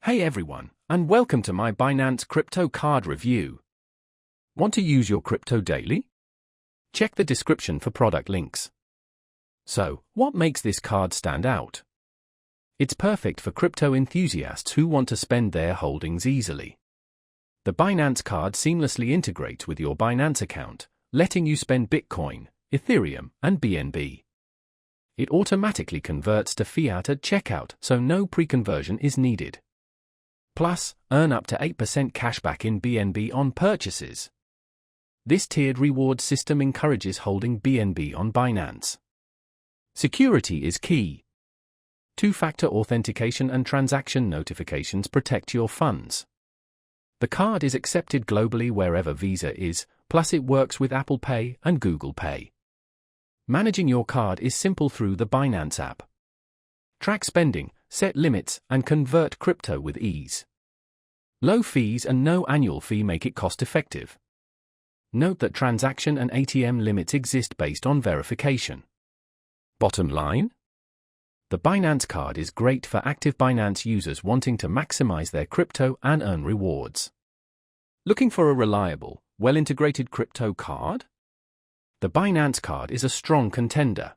Hey everyone, and welcome to my Binance crypto card review. Want to use your crypto daily? Check the description for product links. So, what makes this card stand out? It's perfect for crypto enthusiasts who want to spend their holdings easily. The Binance card seamlessly integrates with your Binance account, letting you spend Bitcoin, Ethereum, and BNB. It automatically converts to fiat at checkout, so no pre-conversion is needed. Plus, earn up to 8% cashback in BNB on purchases. This tiered reward system encourages holding BNB on Binance. Security is key. Two-factor authentication and transaction notifications protect your funds. The card is accepted globally wherever Visa is, plus it works with Apple Pay and Google Pay. Managing your card is simple through the Binance app. Track spending, set limits, and convert crypto with ease. Low fees and no annual fee make it cost-effective. Note that transaction and ATM limits exist based on verification. Bottom line? The Binance card is great for active Binance users wanting to maximize their crypto and earn rewards. Looking for a reliable, well-integrated crypto card? The Binance card is a strong contender.